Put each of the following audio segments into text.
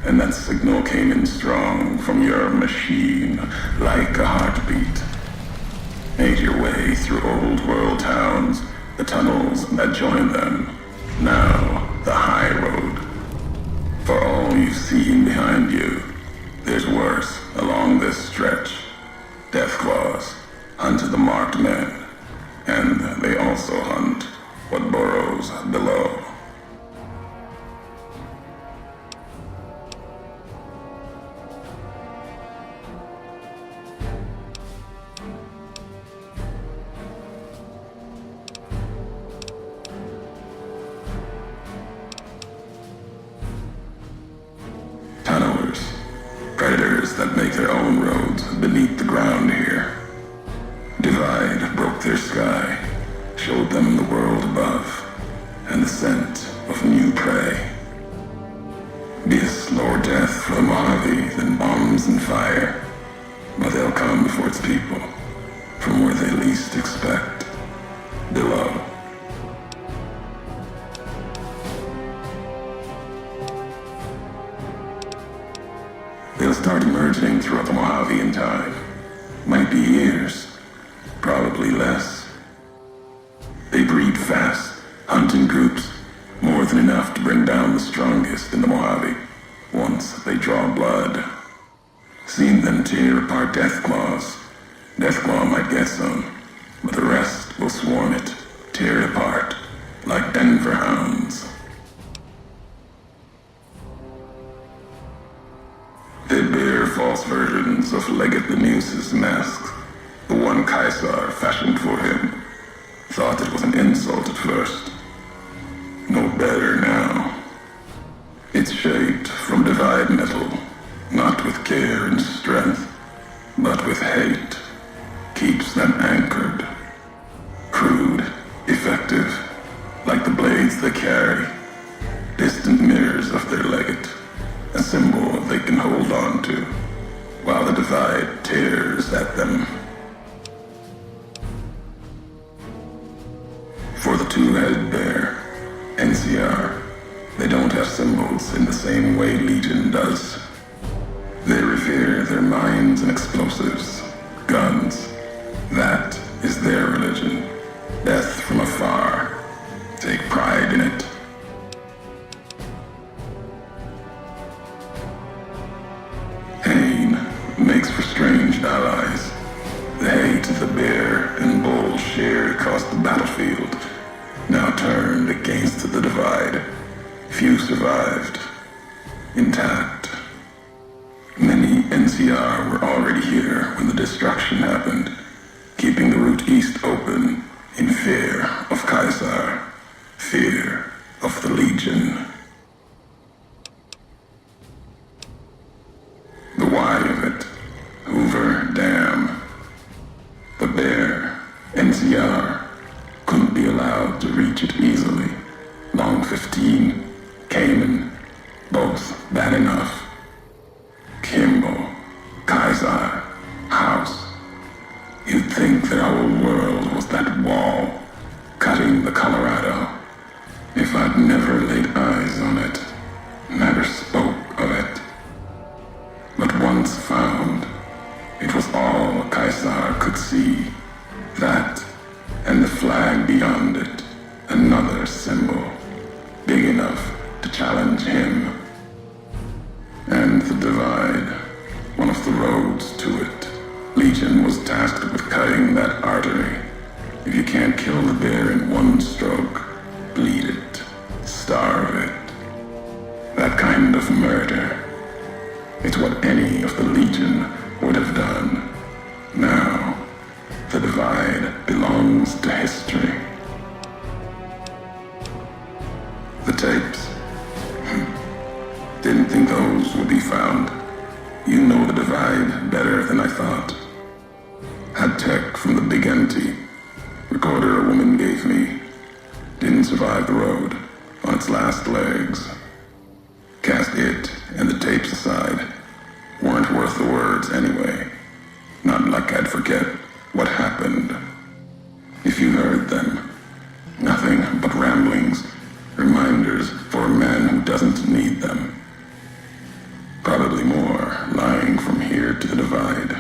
and that signal came in strong from your machine, like a heartbeat. Made your way through old world towns, the tunnels that join them, now the high road. For all you've seen behind you, there's worse along this stretch. Death claws hunt the marked men, and they also hunt what burrows below. Tunnelers, predators that make their own roads beneath the ground here. Divide broke their sky, showed them the world above, and the scent of new prey. Be a slower death for the Mojave than bombs and fire, but they'll come for its people, from where they least expect, below. They'll start emerging throughout the Mojave in time. Might be years, probably less. They breed fast, hunt in groups, more than enough to bring down the strongest in the Mojave, once they draw blood. Seen them tear apart Deathclaws. Deathclaw might get some, but the rest will swarm it, tear it apart, like Denver hounds. They bear false versions of Legate Lemuse's masks, the one Caesar fashioned for him. Thought it was an insult at first. No better now. It's shaped from divide metal, not with care and strength, but with hate. Keeps them anchored. Crude, effective, like the blades they carry. Distant mirrors of their legate. A symbol they can hold on to, while the divide tears at them. For the two-headed bear, NCR, they don't have symbols in the same way Legion does. They revere their mines and explosives, guns. That is their religion. Death from afar. Take pride in it. Makes for strange allies. The hate the bear and bull shared across the battlefield, now turned against the divide. Few survived, intact. Many NCR were already here when the destruction happened, keeping the route east open in fear of Caesar, fear of the Legion. The why of it, Hoover Dam. The bear, NCR, couldn't be allowed to reach it easily. Long 15, Cayman, both bad enough. Kimball, Kaiser, House. You'd think their whole world was that wall, cutting the Colorado. If I'd never laid eyes on it, never spoke of it. But once found, it was all Caesar could see. That, and the flag beyond it, another symbol, big enough to challenge him. And the divide, one of the roads to it. Legion was tasked with cutting that artery. If you can't kill the bear in one stroke, bleed it, starve it. That kind of murder. It's what any of the Legion would have done. Now, the divide belongs to history. The tapes. Didn't think those would be found. You know the divide better than I thought. Had tech from the big empty. Recorder a woman gave me. Didn't survive the road on its last legs. Cast it and the tapes aside. Weren't worth the words anyway. Not like I'd forget what happened. If you heard them, nothing but ramblings, reminders for a man who doesn't need them. divide.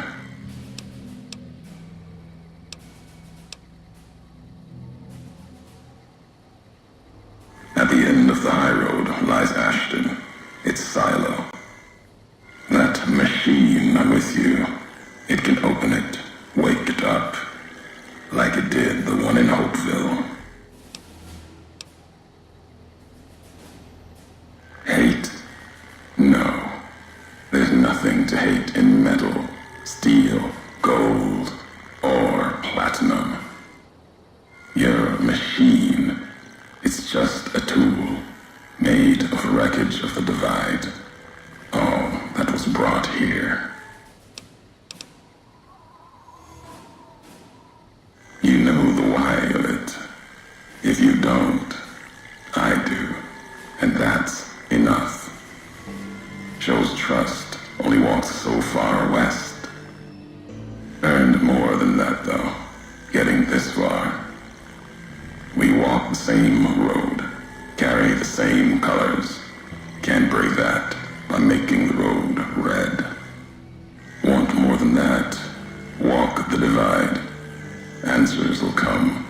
At the end of the high road lies Ashton, its silo. That machine with you, it can open it, wake it up, like it did the one in Hopeville. Hate? No. There's nothing to hate in metal, steel, gold, or platinum. Your machine, it's just a tool, made of wreckage of the divide. All that was brought here. You know the why of it. If you don't, I do. And that's enough. Shows trust, only walks so far west. Earned more than that, though, getting this far. We walk the same road, carry the same colors. Can't break that by making the road red. Want more than that? Walk the divide. Answers will come.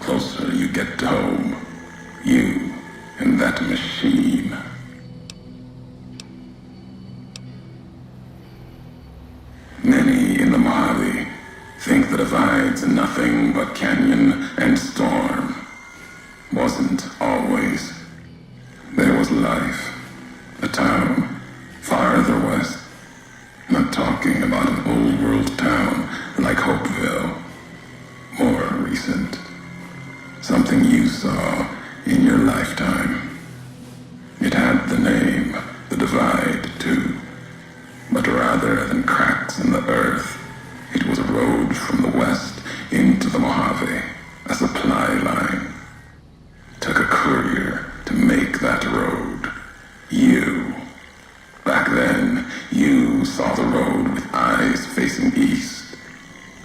Closer you get to home. You and that machine. Many in the Mojave think the divide's nothing but canyon and storm. Wasn't always. There was life. A town farther west. Not talking about an old world town like Hopeville. More recent. Something you saw in your lifetime. It had the name, the divide, too. But rather than cracks in the earth, it was a road from the west into the Mojave, a supply line. Took a courier to make that road. You. Back then, you saw the road with eyes facing east.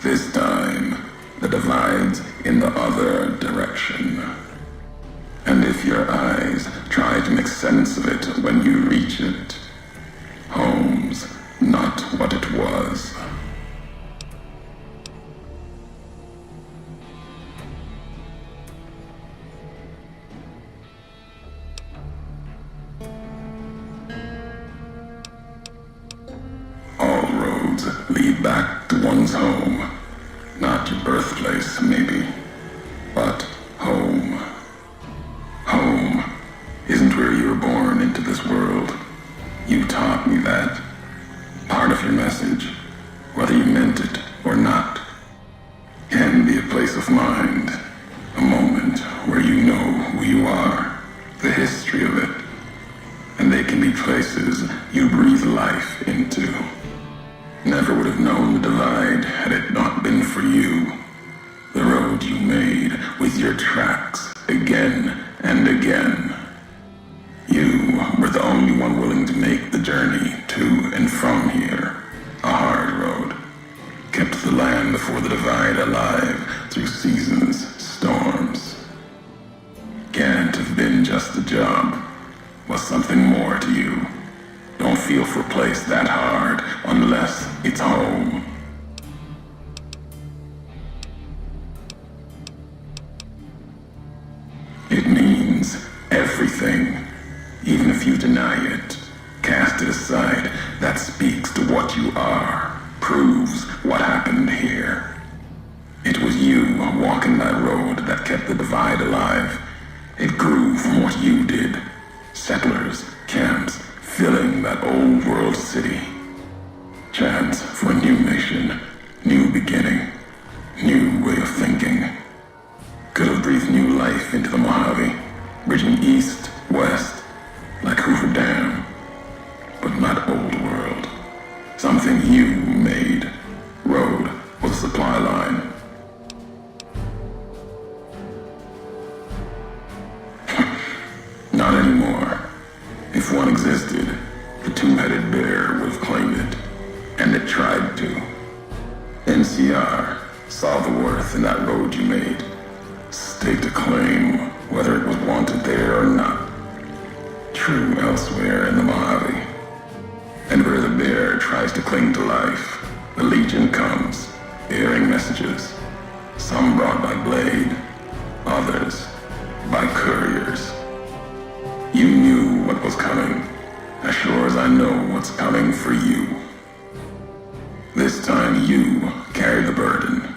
This time, the divide's in the other direction. And if your eyes try to make sense of it when you reach it, home's not what it was. All roads lead back to one's home. Not your birthplace, maybe, but home. Home isn't where you were born into this world. You taught me that. Part of your message, whether you meant it or not, can be a place of mind, a moment where you know who you are, the history of it, and they can be places you breathe life into. Never would have known the divide had it not been for you. The road you made with your tracks again and again. You were the only one willing to make the journey to and from here. A hard road. Kept the land before the divide alive through seasons, storms. Can't have been just a job. Was something more to you. Don't feel for a place that hard unless it's home. It means everything. Even if you deny it, cast it aside, that speaks to what you are, proves what happened here. It was you walking that road that kept the divide alive. It grew from what you did. Settlers, camps, filling that old world city. Chance for a new nation, new beginning, new way of thinking. Could have breathed new life into the Mojave, bridging east, west, like Hoover Dam. But not old world. Something you made. Road was a supply line. Not anymore. If one existed, the two-headed bear would have claimed it. And it tried to. NCR saw the worth in that road you made. Staked a claim, whether it was wanted there or not. True elsewhere in the Mojave. And where the bear tries tries to cling to life, the Legion comes, bearing messages. Some brought by blade, others by couriers. You knew what was coming, as sure as I know what's coming for you. This time you carry the burden.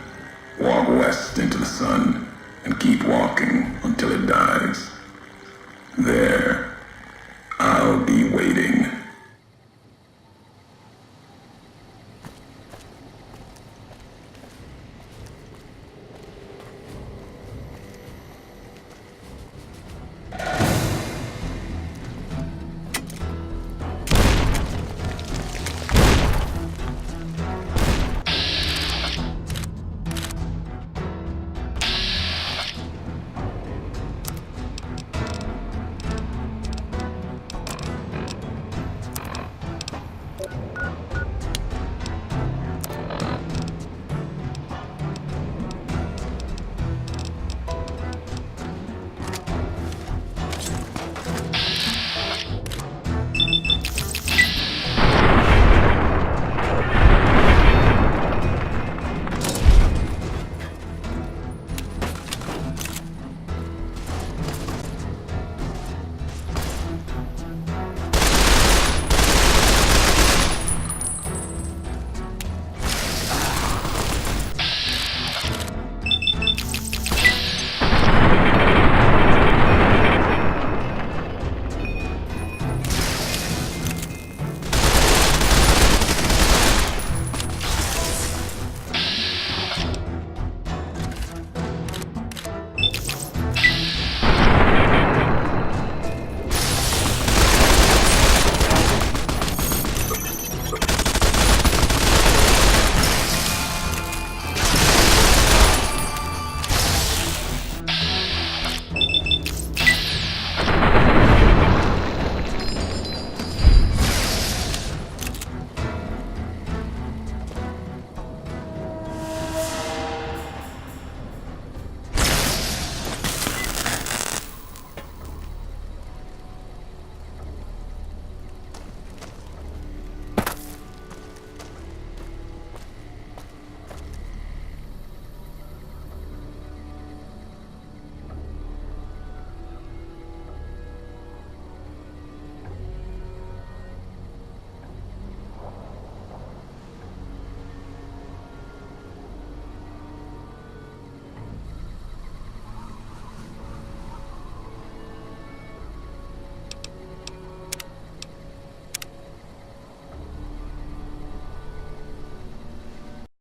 Walk west into the sun, and keep walking until it dies. There, I'll be waiting.